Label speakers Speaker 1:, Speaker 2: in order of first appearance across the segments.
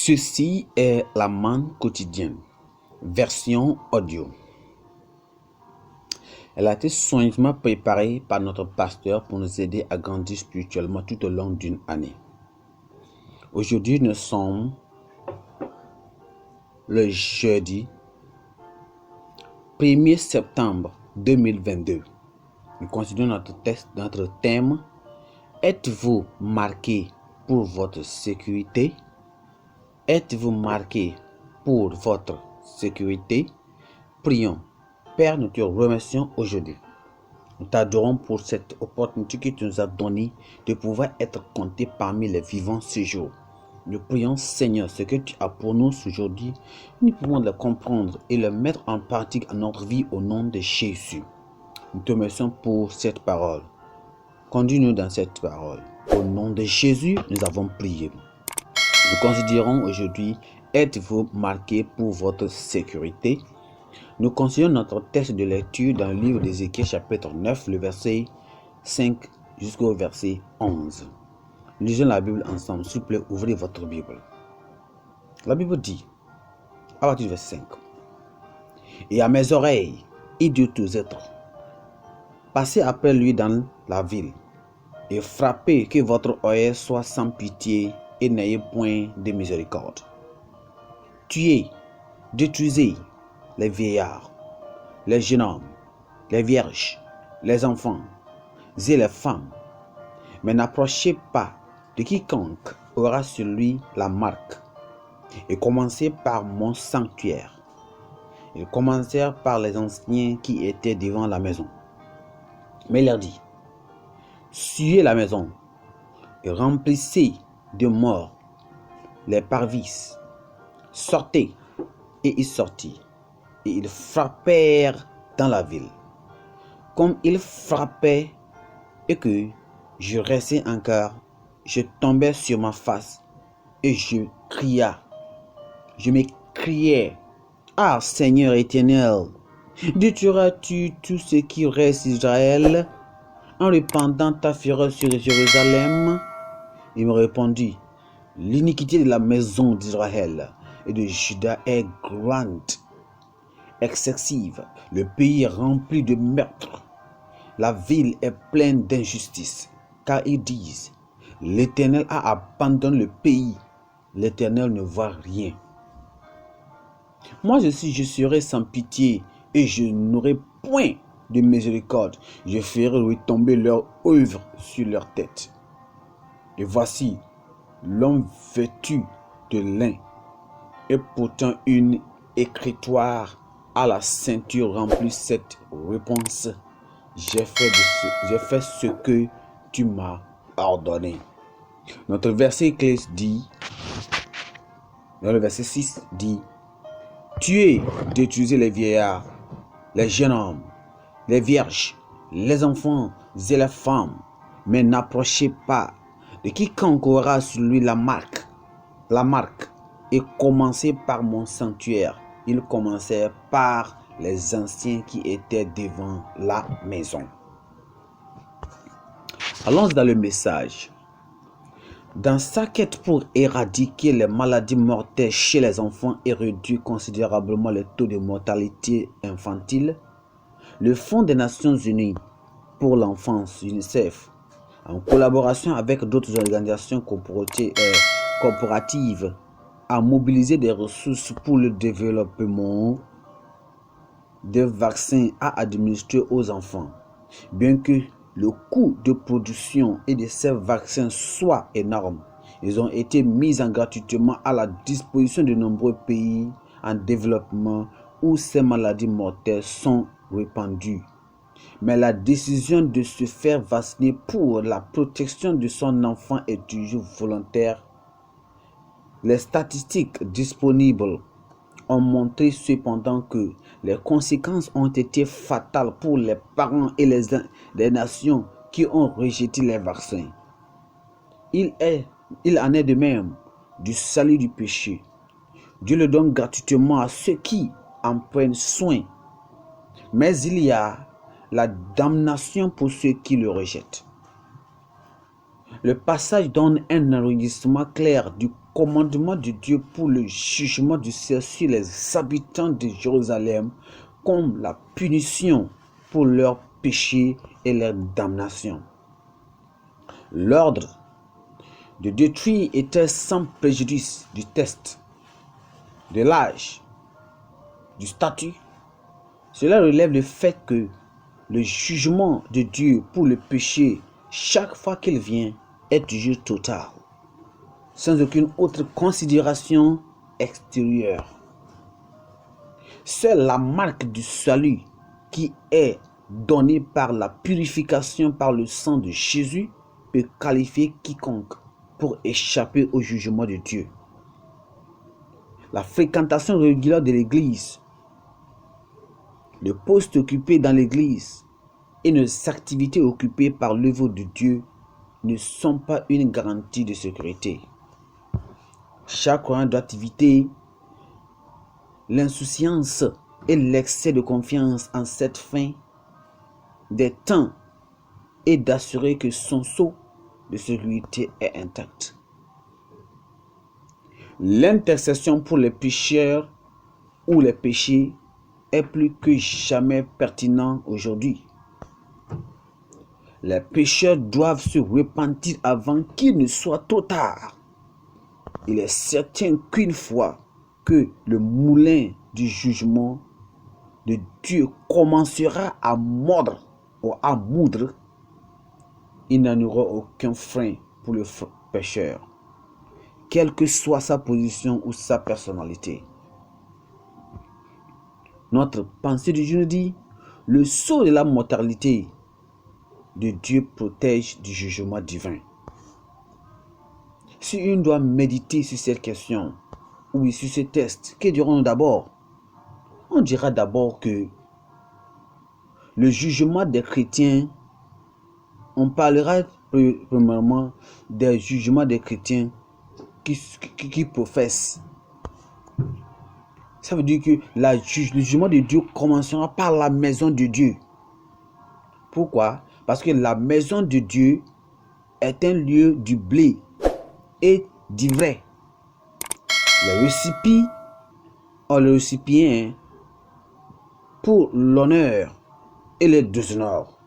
Speaker 1: Ceci est la manne quotidienne, version audio. Elle a été soigneusement préparée par notre pasteur pour nous aider à grandir spirituellement tout au long d'une année. Aujourd'hui, nous sommes le jeudi 1er septembre 2022. Nous continuons notre thème. Êtes-vous marqué pour votre sécurité? Êtes-vous marqué pour votre sécurité? Prions. Père, nous te remercions aujourd'hui. Nous t'adorons pour cette opportunité que tu nous as donnée de pouvoir être comptés parmi les vivants ce jour. Nous prions, Seigneur, ce que tu as pour nous aujourd'hui, nous pouvons le comprendre et le mettre en pratique à notre vie au nom de Jésus. Nous te remercions pour cette parole. Conduis-nous dans cette parole. Au nom de Jésus, nous avons prié. Nous considérons aujourd'hui, êtes-vous marqué pour votre sécurité? Nous considérons notre texte de lecture dans le livre d'Ézéchiel chapitre 9, le verset 5 jusqu'au verset 11. Lisons la Bible ensemble, s'il vous plaît, ouvrez votre Bible. La Bible dit, à partir du verset 5, « Et à mes oreilles, il dit aux êtres, passez après lui dans la ville, et frappez que votre oreille soit sans pitié, et n'ayez point de miséricorde. Tuez, détruisez les vieillards, les jeunes hommes, les vierges, les enfants et les femmes, mais n'approchez pas de quiconque aura sur lui la marque, et commencez par mon sanctuaire. » Ils commencèrent par les anciens qui étaient devant la maison. Mais il leur dit, « Suyez la maison, et remplissez de morts les parvis. Sortez. » Et ils sortirent, et ils frappèrent dans la ville. Comme ils frappaient, et que je restais encore, je tombais sur ma face, et je m'écriai, « Ah, Seigneur éternel, détruiras-tu tout ce qui reste d'Israël en répandant ta fureur sur Jérusalem? » Il me répondit, « L'iniquité de la maison d'Israël et de Juda est grande, excessive. Le pays est rempli de meurtres. La ville est pleine d'injustice. Car ils disent, l'Éternel a abandonné le pays. L'Éternel ne voit rien. Moi je serai sans pitié et je n'aurai point de miséricorde. Je ferai retomber leur œuvre sur leur tête. Et voici, l'homme vêtu de lin et pourtant une écritoire à la ceinture remplit cette réponse. J'ai fait ce que tu m'as ordonné. Notre verset clé dit, dans le verset 6 dit, tuez, détruisez les vieillards, les jeunes hommes, les vierges, les enfants et les femmes, mais n'approchez pas de quiconque aura sur lui la marque, et commencez par mon sanctuaire. Ils commencèrent par les anciens qui étaient devant la maison. Allons dans le message. Dans sa quête pour éradiquer les maladies mortelles chez les enfants et réduire considérablement le taux de mortalité infantile, le Fonds des Nations Unies pour l'enfance, UNICEF, en collaboration avec d'autres organisations corporatives, a mobilisé des ressources pour le développement de vaccins à administrer aux enfants. Bien que le coût de production et de ces vaccins soit énorme, ils ont été mis gratuitement à la disposition de nombreux pays en développement où ces maladies mortelles sont répandues. Mais la décision de se faire vacciner pour la protection de son enfant est toujours volontaire. Les statistiques disponibles ont montré cependant que les conséquences ont été fatales pour les parents et les nations qui ont rejeté les vaccins. Il en est de même du salut du péché. Dieu le donne gratuitement à ceux qui en prennent soin. Mais il y a la damnation pour ceux qui le rejettent. Le passage donne un enregistrement clair du commandement de Dieu pour le jugement du ciel sur les habitants de Jérusalem, comme la punition pour leurs péchés et leur damnation. L'ordre de détruire était sans préjudice du test, de l'âge, du statut. Cela relève le fait que le jugement de Dieu pour le péché, chaque fois qu'il vient, est toujours total, sans aucune autre considération extérieure. Seule la marque du salut qui est donnée par la purification par le sang de Jésus peut qualifier quiconque pour échapper au jugement de Dieu. La fréquentation régulière de l'Église, le poste occupé dans l'Église et nos activités occupées par l'œuvre de Dieu ne sont pas une garantie de sécurité. Chaque croyant doit éviter l'insouciance et l'excès de confiance en cette fin des temps et d'assurer que son sceau de sécurité est intact. L'intercession pour les pécheurs ou les péchés est plus que jamais pertinent aujourd'hui. Les pécheurs doivent se repentir avant qu'il ne soit trop tard. Il est certain qu'une fois que le moulin du jugement de Dieu commencera à mordre ou à moudre, il n'en aura aucun frein pour le pécheur, quelle que soit sa position ou sa personnalité. Notre pensée du jour dit: le sceau de la mortalité de Dieu protège du jugement divin. Si on doit méditer sur cette question, ou sur ce test, que dirons-nous d'abord? On dira d'abord que le jugement des chrétiens, on parlera premièrement des jugements des chrétiens qui professent. Ça veut dire que le jugement de Dieu commencera par la maison de Dieu. Pourquoi? Parce que la maison de Dieu est un lieu du blé et d'ivraie. Le récipient pour l'honneur et le déshonneur.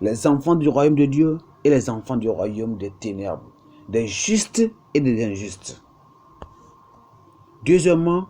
Speaker 1: Les enfants du royaume de Dieu et les enfants du royaume des ténèbres, des justes et des injustes. Deuxièmement,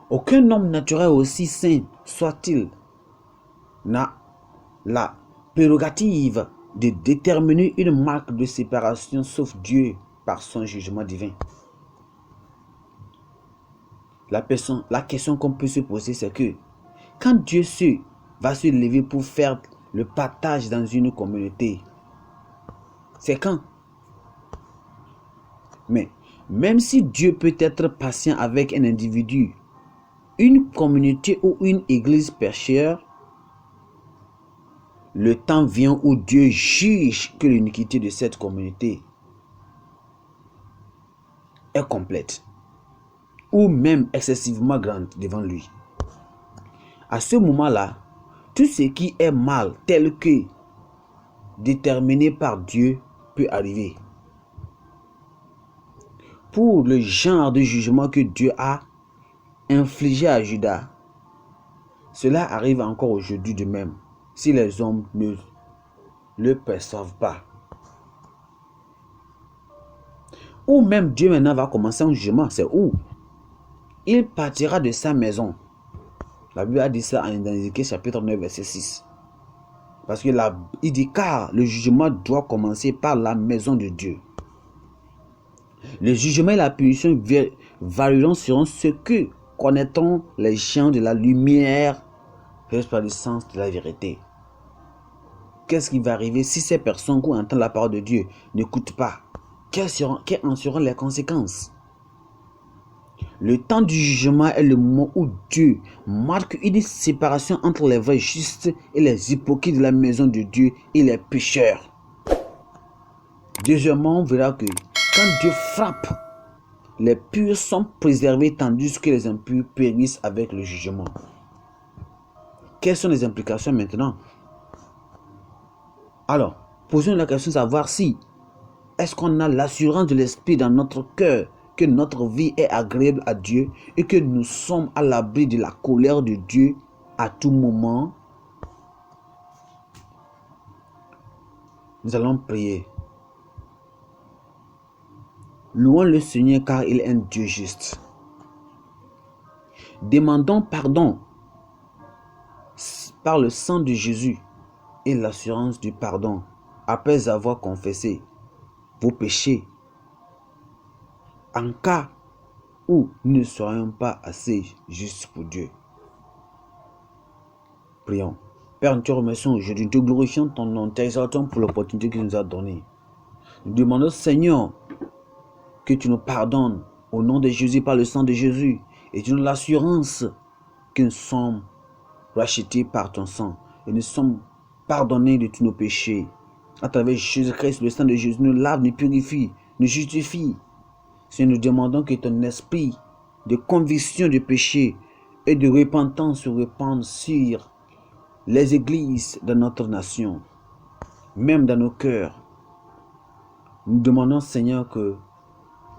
Speaker 1: aucun homme naturel, aussi saint soit-il, n'a la prérogative de déterminer une marque de séparation sauf Dieu par son jugement divin. La question qu'on peut se poser, c'est que quand Dieu va se lever pour faire le partage dans une communauté, c'est quand? Mais même si Dieu peut être patient avec un individu, une communauté ou une église pécheur, le temps vient où Dieu juge que l'iniquité de cette communauté est complète ou même excessivement grande devant lui. À ce moment-là, tout ce qui est mal tel que déterminé par Dieu peut arriver. Pour le genre de jugement que Dieu a infligé à Judas, cela arrive encore aujourd'hui de même, si les hommes ne le perçoivent pas. Ou même Dieu maintenant va commencer un jugement, c'est où? Il partira de sa maison. La Bible a dit ça dans Ézéchiel chapitre 9 verset 6. Parce que il dit car le jugement doit commencer par la maison de Dieu. Le jugement et la punition varieront selon ce que connaîtront les gens de la lumière resplandissance de la vérité. Qu'est-ce qui va arriver si ces personnes qui entendent la parole de Dieu n'écoutent pas? Quelles en seront les conséquences? Le temps du jugement est le moment où Dieu marque une séparation entre les vrais justes et les hypocrites de la maison de Dieu et les pécheurs. Deuxièmement, on verra que quand Dieu frappe, les purs sont préservés tandis que les impurs périssent avec le jugement. Quelles sont les implications maintenant? Alors, posons la question de savoir si est-ce qu'on a l'assurance de l'esprit dans notre cœur que notre vie est agréable à Dieu et que nous sommes à l'abri de la colère de Dieu à tout moment, nous allons prier. Louons le Seigneur car il est un Dieu juste. Demandons pardon par le sang de Jésus et l'assurance du pardon après avoir confessé vos péchés. En cas où nous ne serions pas assez justes pour Dieu. Prions. Père, nous te remercions aujourd'hui, nous te glorifions ton nom, t'exaltons pour l'opportunité que tu nous as donnée. Nous demandons, Seigneur, que tu nous pardonnes au nom de Jésus, par le sang de Jésus, et tu nous l'assurance que nous sommes rachetés par ton sang, et nous sommes pardonnés de tous nos péchés. À travers Jésus-Christ, le sang de Jésus nous lave, nous purifie, nous justifie. Seigneur, nous demandons que ton esprit de conviction du péché et de repentance se répande sur les églises de notre nation, même dans nos cœurs. Nous demandons, Seigneur, que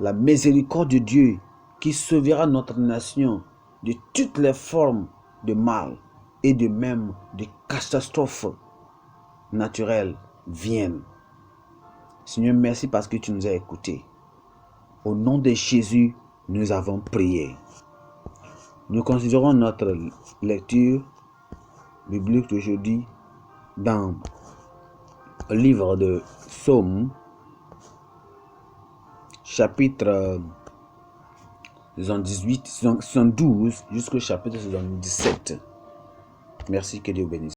Speaker 1: la miséricorde de Dieu qui sauvera notre nation de toutes les formes de mal et de même de catastrophes naturelles vienne. Seigneur, merci parce que tu nous as écoutés. Au nom de Jésus, nous avons prié. Nous considérons notre lecture biblique d'aujourd'hui dans le livre de Psaume, chapitre 78, 72 jusqu'au chapitre 77. Merci, que Dieu bénisse.